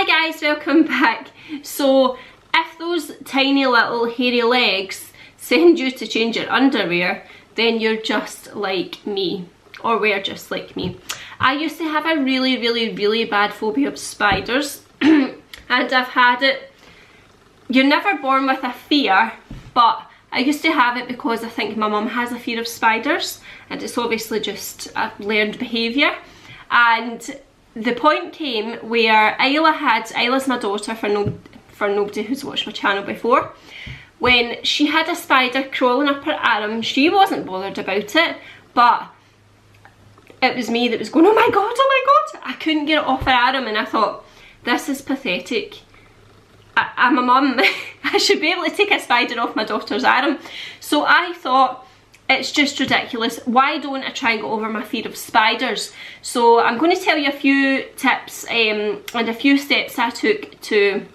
Hi guys, welcome back. So if those tiny little hairy legs send you to change your underwear, then you're just like me, or we're just like me. I used to have a really bad phobia of spiders and I've had it. You're never born with a fear, but I used to have it because I think my mum has a fear of spiders, and it's obviously just a learned behaviour. And the point came where Isla's my daughter, for nobody who's watched my channel before. When she had a spider crawling up her arm, she wasn't bothered about it, but it was me that was going, oh my god, I couldn't get it off her arm, and I thought, this is pathetic. I'm a mum, I should be able to take a spider off my daughter's arm. So I thought, it's just ridiculous. Why don't I try and get over my fear of spiders? So I'm going to tell you a few tips and a few steps I took to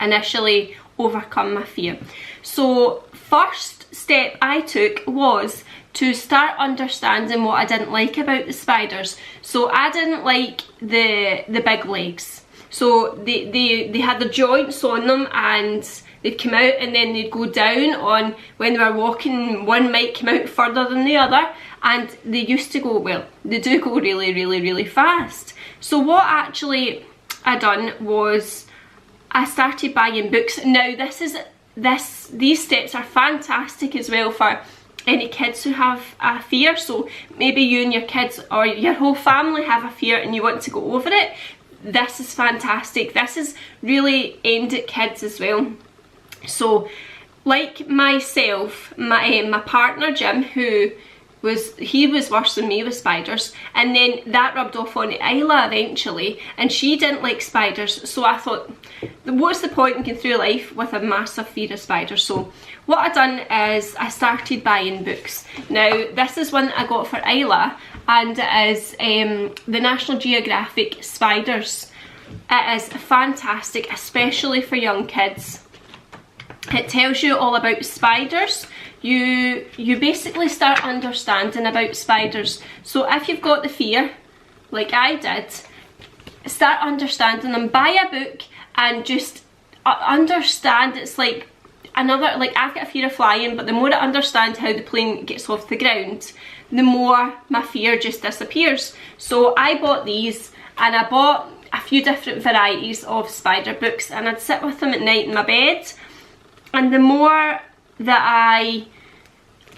initially overcome my fear. So first step I took was to start understanding what I didn't like about the spiders. So I didn't like the big legs. So they had the joints on them, and they'd come out and then they'd go down on, when they were walking, one might come out further than the other, and they used to go, well, they do go really fast. So what actually I done was I started buying books. Now these steps are fantastic as well for any kids who have a fear. So maybe you and your kids or your whole family have a fear and you want to go over it. This is fantastic. This is really aimed at kids as well. So like myself, my partner Jim, he was worse than me with spiders, and then that rubbed off on Isla eventually, and she didn't like spiders. So I thought, what's the point in going through life with a massive fear of spiders? So what I done is I started buying books. Now this is one that I got for Isla, and it is the National Geographic Spiders. It is fantastic, especially for young kids. It tells you all about spiders. You basically start understanding about spiders. So if you've got the fear, like I did, start understanding them. Buy a book and just understand. It's like another, like I've got a fear of flying, but the more I understand how the plane gets off the ground, the more my fear just disappears. So I bought these, and I bought a few different varieties of spider books, and I'd sit with them at night in my bed. And the more that I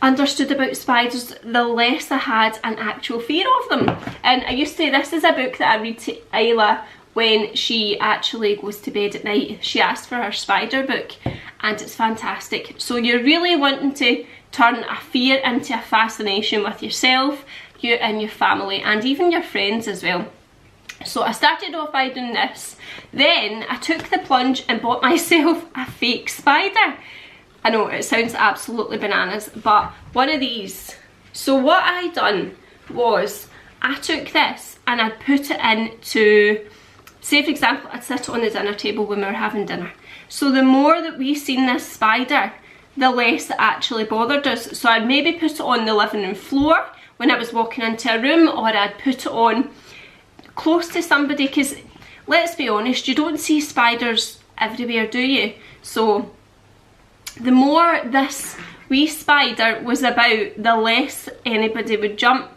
understood about spiders, the less I had an actual fear of them. And I used to, this is a book that I read to Isla when she actually goes to bed at night. She asked for her spider book, and it's fantastic. So you're really wanting to turn a fear into a fascination with yourself, you and your family, and even your friends as well. So I started off by doing this. Then I took the plunge and bought myself a fake spider. I know it sounds absolutely bananas, but one of these. So what I done was I took this and I put it into, say for example, I'd sit it on the dinner table when we were having dinner. So the more that we seen this spider, the less it actually bothered us. So I'd maybe put it on the living room floor when I was walking into a room, or I'd put it on close to somebody, because let's be honest, you don't see spiders everywhere, do you? So the more this wee spider was about, the less anybody would jump.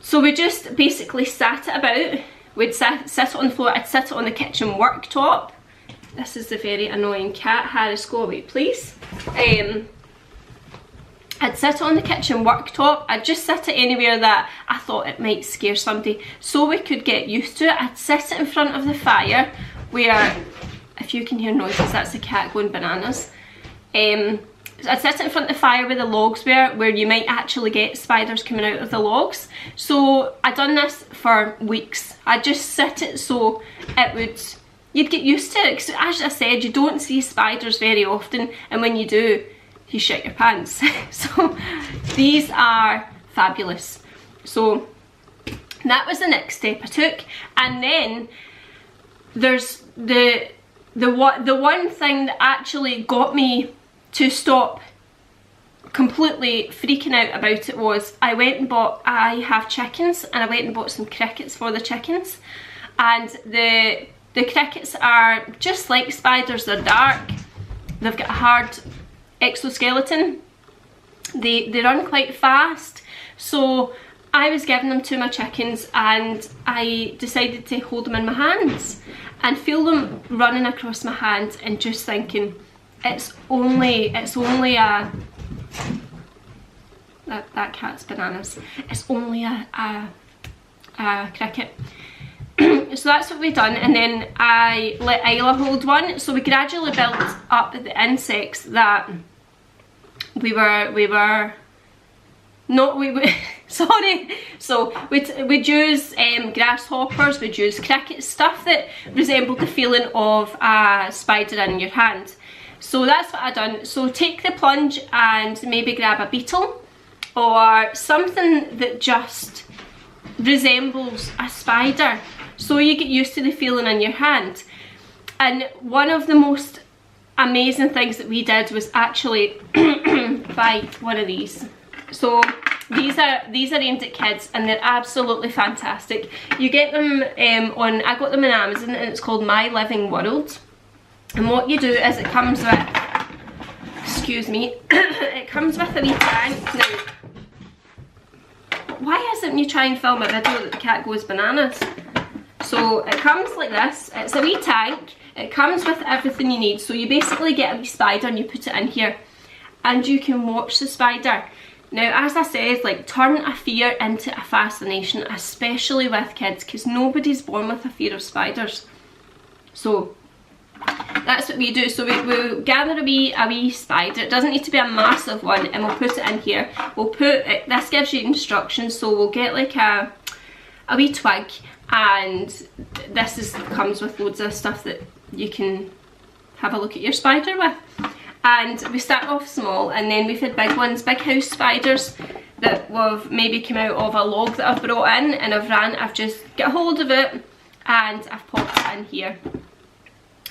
So we just basically sat it about. We'd sit it on the floor. I'd sit it on the kitchen worktop. This is the very annoying cat. Harris, go away please. I'd sit it on the kitchen worktop. I'd just sit it anywhere that I thought it might scare somebody, so we could get used to it. I'd sit it in front of the fire, where, if you can hear noises, that's the cat going bananas. I'd sit it in front of the fire where the logs were, where you might actually get spiders coming out of the logs. So I'd done this for weeks. I'd just sit it so it would, you'd get used to it. As I said, you don't see spiders very often, and when you do, you shit your pants. So these are fabulous. So that was the next step I took. And then there's the one thing that actually got me to stop completely freaking out about it was I went and bought, I have chickens, and I went and bought some crickets for the chickens, and the The crickets are just like spiders, they're dark, they've got a hard exoskeleton, they run quite fast. So I was giving them to my chickens and I decided to hold them in my hands and feel them running across my hand and just thinking, it's only a, that cat's bananas, it's only a cricket. So that's what we done, and then I let Isla hold one. So we gradually built up the insects that sorry. So we'd use grasshoppers, we'd use crickets, stuff that resembled the feeling of a spider in your hand. So that's what I done. So take the plunge and maybe grab a beetle or something that just resembles a spider, so you get used to the feeling in your hand. And one of the most amazing things that we did was actually buy one of these. So these are aimed at kids and they're absolutely fantastic. You get them I got them on Amazon, and it's called My Living World. And what you do is it comes with, excuse me, it comes with a wee tank. Now, why isn't you try and film a video that the cat goes bananas? So it comes like this, it's a wee tank, it comes with everything you need. So you basically get a wee spider and you put it in here and you can watch the spider. Now, as I said, like, turn a fear into a fascination, especially with kids, because nobody's born with a fear of spiders. So that's what we do. So we'll gather a wee spider. It doesn't need to be a massive one, and we'll put it in here. We'll put it, this gives you instructions, so we'll get like a wee twig, and this comes with loads of stuff that you can have a look at your spider with. And we start off small, and then we've had big ones, big house spiders that have maybe come out of a log that I've brought in, and I've just got hold of it and I've popped it in here.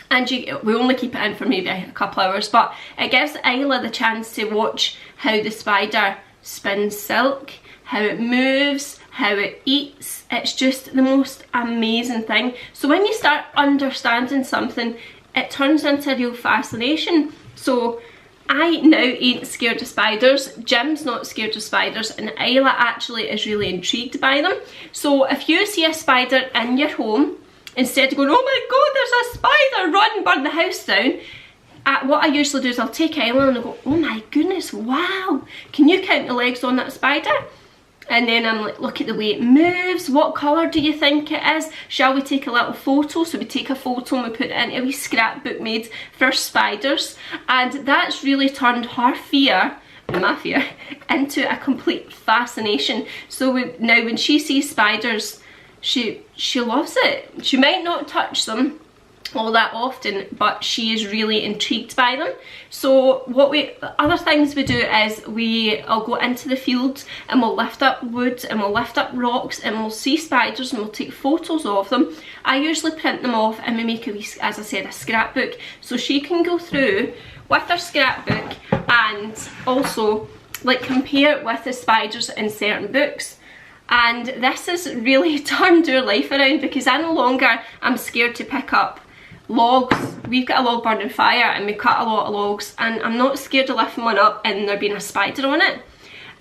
And we only keep it in for maybe a couple hours, but it gives Isla the chance to watch how the spider spins silk, how it moves, how it eats. It's just the most amazing thing. So when you start understanding something, it turns into a real fascination. So I now ain't scared of spiders, Jim's not scared of spiders, and Isla actually is really intrigued by them. So if you see a spider in your home, instead of going, oh my god, there's a spider, run, burn the house down, what I usually do is I'll take Isla and I'll go, oh my goodness, wow, can you count the legs on that spider? And then I'm like, look at the way it moves, what colour do you think it is? Shall we take a little photo? So we take a photo and we put it into a wee scrapbook made for spiders. And that's really turned her fear, my fear, into a complete fascination. So now when she sees spiders, she loves it. She might not touch them all that often, but she is really intrigued by them. So other things we do is I'll go into the fields and we'll lift up wood and we'll lift up rocks and we'll see spiders and we'll take photos of them. I usually print them off and we make as I said, a scrapbook, so she can go through with her scrapbook and also like compare it with the spiders in certain books. And this has really turned our life around, because I no longer am scared to pick up logs. We've got a log burning fire and we cut a lot of logs, and I'm not scared of lifting one up and there being a spider on it.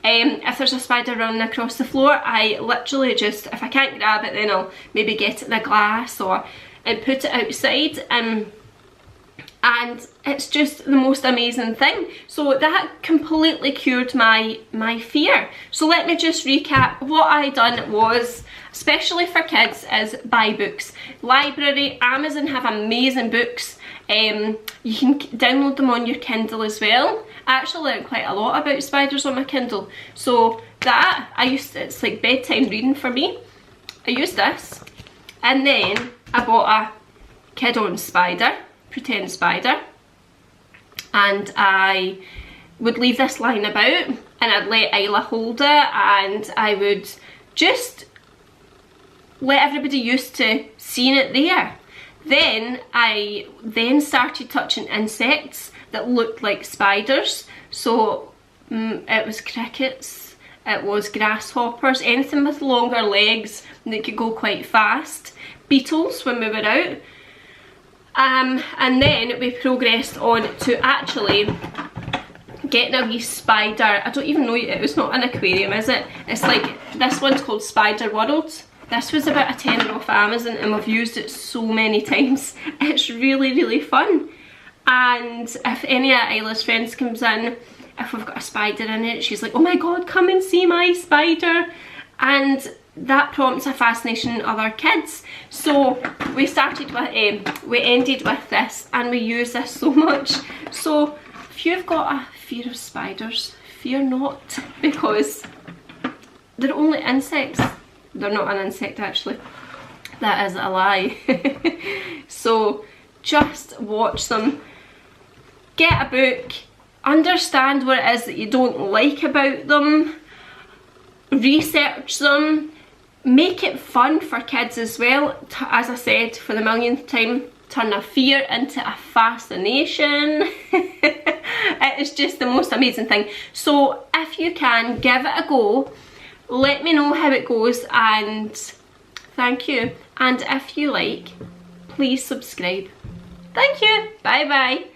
If there's a spider running across the floor, I literally just, if I can't grab it, then I'll maybe get it in a glass and put it outside, and it's just the most amazing thing. So that completely cured my fear. So let me just recap. What I done was, especially for kids, is buy books. Library, Amazon have amazing books. You can download them on your Kindle as well. I actually learned quite a lot about spiders on my Kindle. So that, it's like bedtime reading for me. I used this, and then I bought a kid-on spider, pretend spider, and I would leave this lying about and I'd let Isla hold it, and I would just let everybody used to seeing it there. Then I started touching insects that looked like spiders. So it was crickets, it was grasshoppers, anything with longer legs that could go quite fast. Beetles when we were out. And then we progressed on to actually getting a wee spider. I don't even know, it's not an aquarium, is it? It's like, this one's called Spider World. This was about a tenner off Amazon and we've used it so many times. It's really, really fun. And if any of Isla's friends comes in, if we've got a spider in it, she's like, oh my god, come and see my spider. And that prompts a fascination in other kids. So we started with, we ended with this, and we use this so much. So if you've got a fear of spiders, fear not, because they're only insects. They're not an insect actually. That is a lie. So just watch them. Get a book. Understand what it is that you don't like about them. Research them. Make it fun for kids as well. As I said for the millionth time, turn a fear into a fascination. It is just the most amazing thing. So if you can, give it a go. Let me know how it goes, and thank you. And if you like, please subscribe. Thank you. Bye bye.